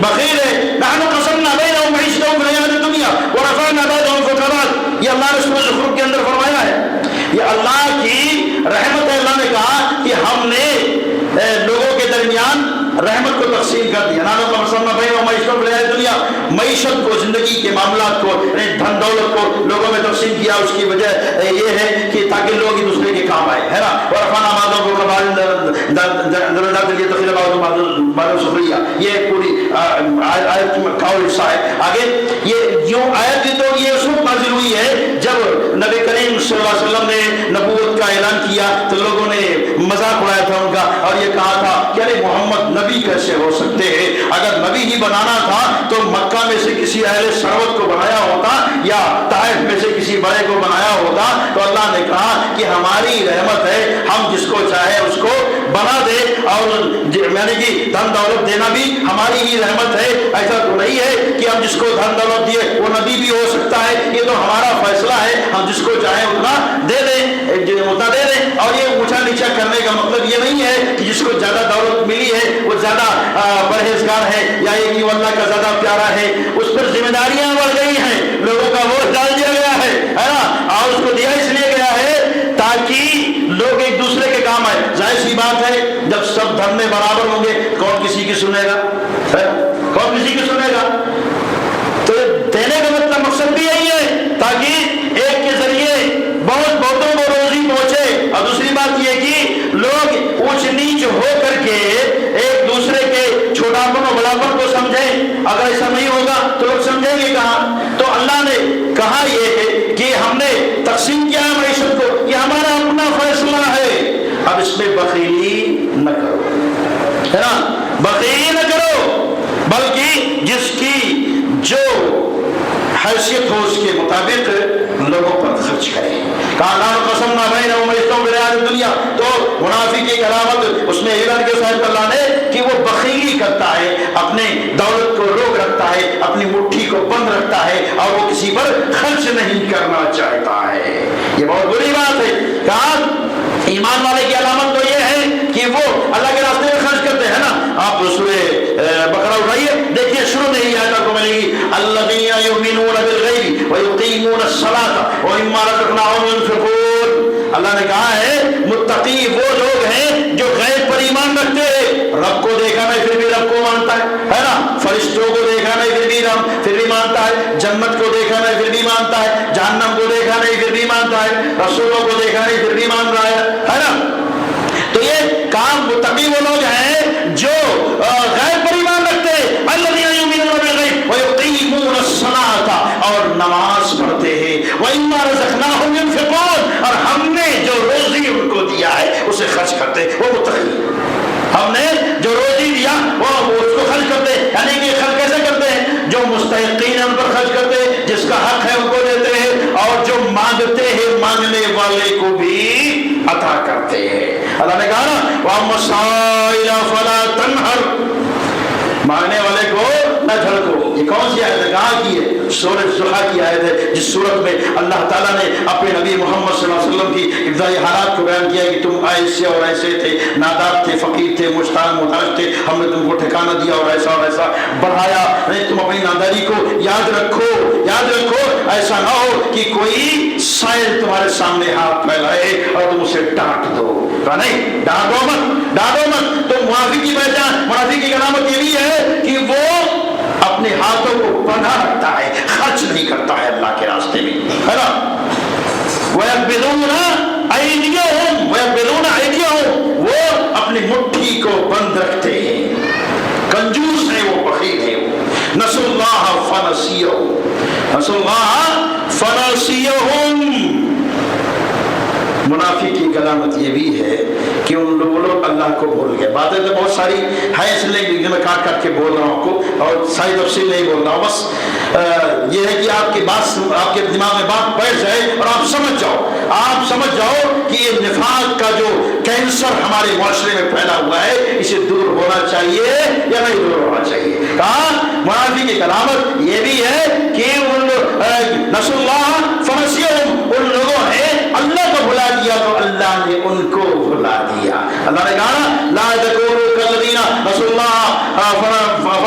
بخیل ہے. نحن قسمنا بینہم معیشتہم فی الحیاۃ الدنیا ورفعنا بعضهم فوق بعض. یہ اللہ نے سورۃ زخرف کے اندر فرمایا ہے. یہ اللہ کی رحمت ہے. اللہ نے کہا کہ ہم نے لوگوں کے درمیان رحمت کو تقسیم کر دیا. نحن قسمنا بینہم معیشتہم فی الحیاۃ الدنیا, معیشت کو, زندگی کے معاملات کو, دھن دولت کو لوگوں میں تقسیم کیا. اس کی وجہ یہ ہے کہ تاکہ لوگ ایک دوسرے کے کام آئے, ہے نا. ورفعنا بعضهم فوق بعض درجات لیتخذ بعضهم بعضا سخریا. یہ پوری آیت کا حصہ ہے. آگے یہ یوں آیت کی تو یہ اس وقت نازل ہوئی ہے جب نبی کریم صلی اللہ علیہ وسلم نے نبوت کا اعلان کیا تو لوگوں نے مذاق اڑایا تھا ان کا, اور یہ کہا تھا کہ ارے محمد نبی کیسے ہو سکتے ہیں؟ اگر نبی ہی بنانا تھا تو مکہ میں سے کسی اہل ثروت کو بنایا ہوتا یا طائف میں سے کسی بڑے کو بنایا ہوتا. تو اللہ نے کہا کہ ہماری رحمت ہے, ہم جس کو چاہے اس کو بنا دے, اور یعنی کہ دھن دولت دینا بھی ہماری ہی رحمت ہے. ایسا تو نہیں ہے کہ ہم جس کو دھن دولت دیے وہ نبی بھی ہو سکتا ہے. یہ تو ہمارا فیصلہ ہے, ہم جس کو چاہیں اتنا دے دیں, اتنا دے دیں. اور یہ اونچا نیچا کرنے کا مطلب یہ نہیں ہے کہ جس کو زیادہ دولت ملی ہے وہ زیادہ پرہیزگار ہے, یا یہ کہ وہ اللہ کا زیادہ پیارا ہے. اس پر ذمہ داریاں بڑھ گئی ہیں, لوگوں کا ووٹ ڈال دیا گیا ہے نا, اور اس کو دیا اس لیے گیا ہے تاکہ لوگ ایک دوسرے کے کام آئے. ظاہر سی بات ہے جب سب دھن میں برابر ہوں گے کون کسی کی سنے گا, کون کسی کی سنے گا. تو دینے کا مطلب مقصد بھی یہی ہے تاکہ ایک کے ذریعے بہتوں کو روزی پہنچے. اور دوسری بات یہ کہ لوگ اونچ نیچ ہو کر کے ایک دوسرے کے چھوٹاپن اور بڑاپن کو سمجھیں. اگر ایسا نہیں ہوگا تو لوگ سمجھیں گے کہاں. تو اللہ نے کہا یہ ہے کہ ہم نے تقسیم کیا ہے معیشت کو, یہ ہمارا اپنا فیصلہ ہے. اب اس میں بخیلی نہ کرو, ہے نا, بخیلی نہ کرو, بلکہ جس کی جو حیثیت ہو اس کے مطابق لوگوں پر خرچ کرے. کہا قسمنا بینہم معیشتہم فی الحیاۃ الدنیا. تو منافق کی علامت اس میں اعلان کے صاحب اللہ نے کہ وہ بخیلی کرتا ہے, اپنے دولت کو روک رکھتا ہے, اپنی مٹھی کو بند رکھتا ہے, اور وہ کسی پر خرچ نہیں کرنا چاہتا ہے. یہ بہت بری بات ہے. کہا ایمان والے کی علامت تو یہ ہے کہ وہ اللہ کے راستے میں خرچ کرتے ہیں نا. آپ سورہ بقرہ اٹھائیے, دیکھیے شروع میں ہی آیت آپ کو ملے گی الذین یؤمنون بالغیب ویقیمون الصلاۃ ومما رزقناہم ينفقون. اللہ نے کہا ہے متقی وہ لوگ ہیں جو غیب پر ایمان رکھتے ہیں. رب کو دیکھا نہیں پھر بھی رب کو مانتا ہے نا. فرشتوں کو دیکھا نہیں پھر بھی مانتا ہے. جنت کو دیکھا نہیں پھر بھی مانتا ہے. جہنم کو دیکھا نہیں پھر بھی مانتا ہے. رسولوں کو دیکھا نہیں پھر بھی مان رہا ہے نا. تو یہ کام متقی وہ لوگ ہیں جو غیب پر ایمان رکھتے ہیں. الذین یؤمنون بالغیب ویقیمون الصلاۃ, اور نماز پڑھتے ہیں. ومما رزقناہم ينفقون, اور ہم نے جو روزی ان کو دیا ہے اسے خرچ کرتے. وہ متقی, ہم نے جو روزی دیا وہ اس کو خرچ کرتے. یعنی کہ خرچ کیسے کرتے ہیں؟ جو مستحقین ہیں ان پر خرچ کرتے ہیں, جس کا حق ہے ان کو دیتے ہیں, اور جو مانگتے ہیں مانگنے والے کو بھی عطا کرتے ہیں. اللہ نے کہا نا وَأَمَّا السَّائِلَ فَلَا تَنْهَرْ, مانگنے والے کو نہ جھڑکو. یہ کون سی آیت ہے, کہاں کی ہے؟ سورۃ ضحیٰ کی آیت ہے, جس سورت میں اللہ تعالیٰ نے اپنے نبی محمد صلی اللہ علیہ وسلم کی ابتدائی حالات کو بیان کیا کہ تم ایسے اور ایسے تھے, نادار تھے, فقیر تھے, محتاج تھے, ہم نے تم کو ٹھکانہ دیا اور ایسا بڑھایا. نہیں, تم اپنی ناداری کو یاد رکھو, ایسا نہ ہو کہ کوئی سائل تمہارے سامنے ہاتھ پھیلائے اور تم اسے ڈانٹ دو. نہیں, ڈانٹو مت. تو منافق کی پہچان, منافق کی علامت یہ بھی ہے کہ وہ اپنے ہاتھوں کو بندھا رکھتا ہے, خرچ نہیں کرتا ہے اللہ کے راستے میں, ہے نا. وَيَقْبِضُونَ أَيْدِيَهُمْ, وہ اپنی مٹھی کو بند رکھتے ہیں, کنجوس ہیں, وہ بخیل ہیں. نسوا اللَّهَ فَنَسِيَهُمْ. منافق کی علامت یہ بھی ہے کہ ان لوگ اللہ کو بھول گئے. باتیں تو بہت ساری ہیں, اس لیے میں کاٹ کے بول رہا ہوں آپ کو, اور ساری تفصیل نہیں بول رہا ہوں. بس یہ ہے کہ آپ کی بات, آپ کے دماغ میں بات بیٹھ جائے اور آپ سمجھ جاؤ کہ یہ نفاق کا جو کینسر ہمارے معاشرے میں پھیلا ہوا ہے اسے دور ہونا چاہیے یا نہیں دور ہونا چاہیے. کہا منافق کی علامت یہ بھی ہے کہ نسوا اللہ فنسیہم, ان لوگوں نے اللہ کو بھلا دیا تو اللہ نے ان کو بھلا دیا. اللہ نے کہا لا تکونوا کالذین نسوا اللہ